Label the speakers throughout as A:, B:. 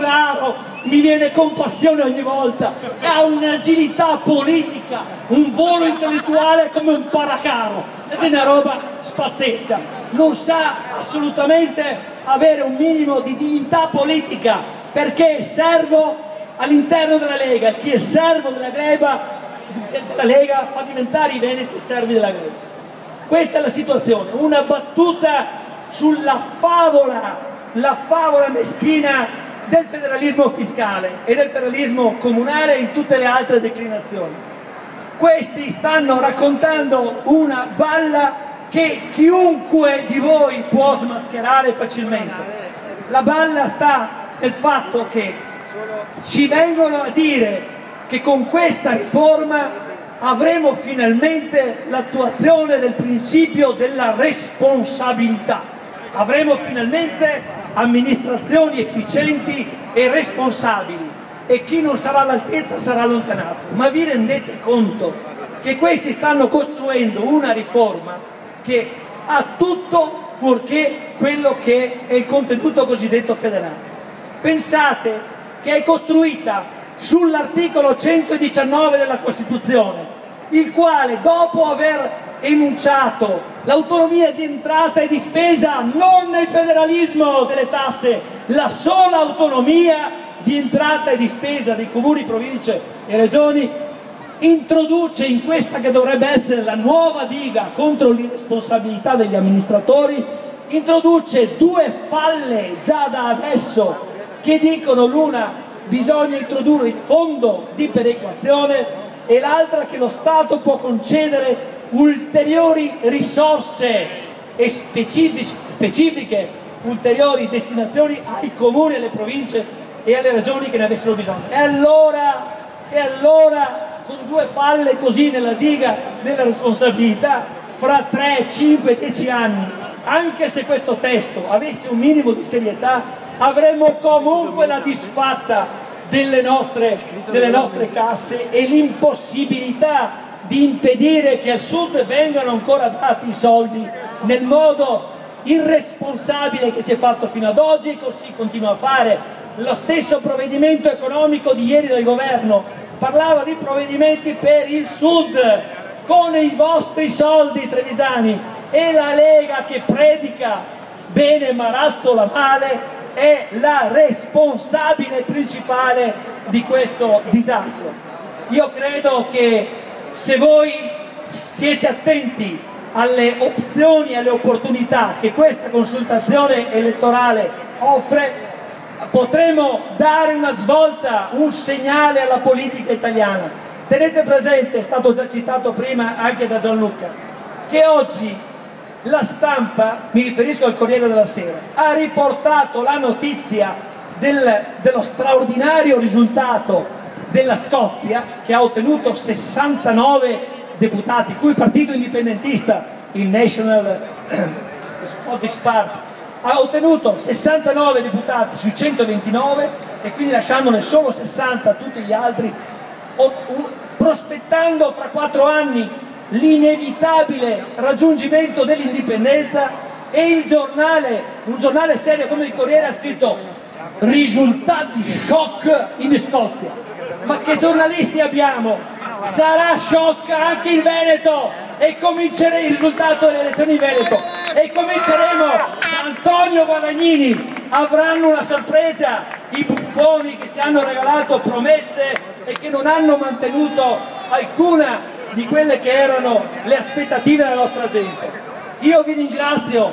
A: raro, mi viene compassione ogni volta, ha un'agilità politica, un volo intellettuale come un paracaro, è una roba pazzesca, non sa assolutamente avere un minimo di dignità politica, perché è servo all'interno della Lega, chi è servo della Lega fa diventare i veneti servi della Lega. Questa è la situazione, una battuta sulla favola, la favola meschina del federalismo fiscale e del federalismo comunale in tutte le altre declinazioni. Questi stanno raccontando una balla che chiunque di voi può smascherare facilmente. La balla sta nel fatto che ci vengono a dire che con questa riforma avremo finalmente l'attuazione del principio della responsabilità, avremo finalmente amministrazioni efficienti e responsabili e chi non sarà all'altezza sarà allontanato. Ma vi rendete conto che questi stanno costruendo una riforma che ha tutto fuorché quello che è il contenuto cosiddetto federale? Pensate che è costruita sull'articolo 119 della Costituzione, il quale, dopo aver enunciato l'autonomia di entrata e di spesa, non nel federalismo delle tasse, la sola autonomia di entrata e di spesa dei comuni, province e regioni, introduce in questa che dovrebbe essere la nuova diga contro l'irresponsabilità degli amministratori, introduce due falle già da adesso che dicono: l'una, bisogna introdurre il fondo di perequazione, e l'altra che lo Stato può concedere ulteriori risorse e specifiche ulteriori destinazioni ai comuni, alle province e alle regioni che ne avessero bisogno. E allora con due falle così nella diga della responsabilità, fra 3, 5, 10 anni, anche se questo testo avesse un minimo di serietà, avremo comunque la disfatta delle nostre casse e l'impossibilità di impedire che al Sud vengano ancora dati i soldi nel modo irresponsabile che si è fatto fino ad oggi, e così continua a fare. Lo stesso provvedimento economico di ieri del governo parlava di provvedimenti per il Sud con i vostri soldi trevisani, e la Lega, che predica bene ma razzola male, è la responsabile principale di questo disastro. Io credo che se voi siete attenti alle opzioni e alle opportunità che questa consultazione elettorale offre, potremo dare una svolta, un segnale alla politica italiana. Tenete presente, è stato già citato prima anche da Gianluca, che oggi la stampa, mi riferisco al Corriere della Sera, ha riportato la notizia dello straordinario risultato della Scozia, che ha ottenuto 69 deputati, cui il partito indipendentista, il National Scottish Party, ha ottenuto 69 deputati su 129, e quindi lasciandone solo 60 a tutti gli altri, prospettando fra 4 anni l'inevitabile raggiungimento dell'indipendenza. E il giornale, un giornale serio come il Corriere, ha scritto: risultati shock in Scozia. Ma che giornalisti abbiamo? Sarà shock anche in Veneto, e cominceremo il risultato delle elezioni in Veneto, e cominceremo da Antonio Guadagnini. Avranno una sorpresa i buffoni che ci hanno regalato promesse e che non hanno mantenuto alcuna di quelle che erano le aspettative della nostra gente. Io vi ringrazio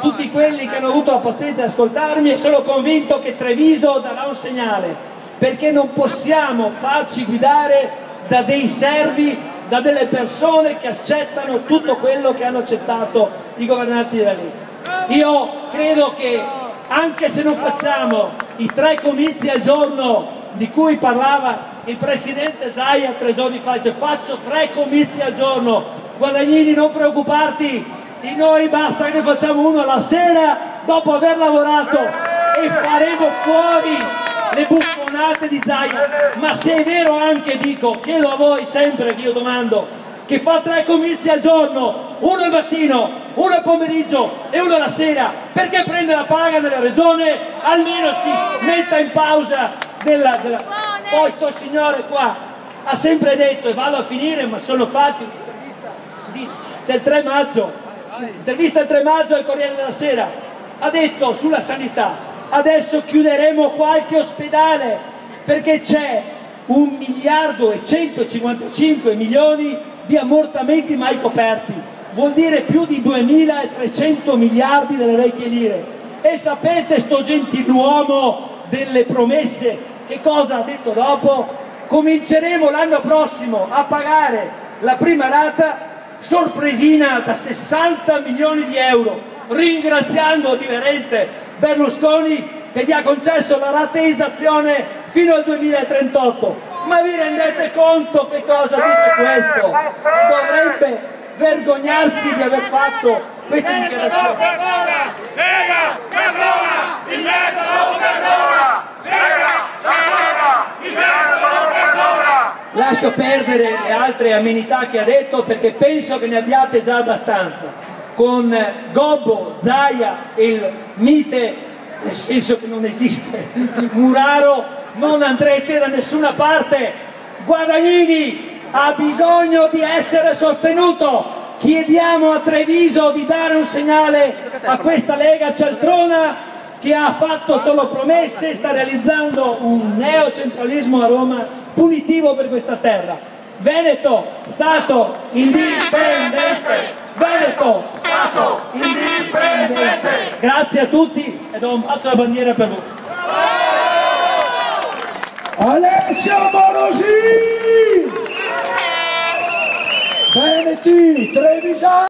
A: tutti quelli che hanno avuto la pazienza di ascoltarmi, e sono convinto che Treviso darà un segnale, perché non possiamo farci guidare da dei servi, da delle persone che accettano tutto quello che hanno accettato i governanti della Lega. Io credo che anche se non facciamo i 3 comizi al giorno di cui parlava il presidente Zaia 3 giorni fa, dice: faccio 3 comizi al giorno, Guadagnini non preoccuparti, di noi basta che ne facciamo uno alla sera dopo aver lavorato, e faremo fuori le buffonate di Zaia. Ma se è vero anche, dico, chiedo a voi sempre che io domando, che fa 3 comizi al giorno, uno al mattino uno al pomeriggio e uno alla sera, perché prende la paga della regione, almeno si metta in pausa Poi sto signore qua ha sempre detto, e vado a finire, ma sono fatti, un'intervista del 3 maggio, intervista del 3 maggio al Corriere della Sera, ha detto sulla sanità: adesso chiuderemo qualche ospedale perché c'è 1.155 milioni di ammortamenti mai coperti, vuol dire più di 2.300 miliardi delle vecchie lire. E sapete sto gentiluomo delle promesse che cosa ha detto dopo? Cominceremo l'anno prossimo a pagare la prima rata sorpresina da 60 milioni di euro, ringraziando diverente Berlusconi che gli ha concesso la rateizzazione fino al 2038. Ma vi rendete conto che cosa dice questo? Dovrebbe vergognarsi di aver fatto queste dichiarazioni.
B: Lega, perdona, il metodo perdona! Lega, perdona, il metodo perdona!
A: Lascio perdere le altre amenità che ha detto perché penso che ne abbiate già abbastanza. Con Gobbo, Zaia e il mite, nel senso che non esiste, Muraro, non andrete da nessuna parte. Guadagnini ha bisogno di essere sostenuto. Chiediamo a Treviso di dare un segnale a questa Lega cialtrona che ha fatto solo promesse e sta realizzando un neocentralismo a Roma punitivo per questa terra. Veneto, Stato indipendente! Veneto, Stato indipendente! Grazie a tutti e do un bacio alla bandiera per voi.
C: Alessio Morosi! Veneti, Trevisan!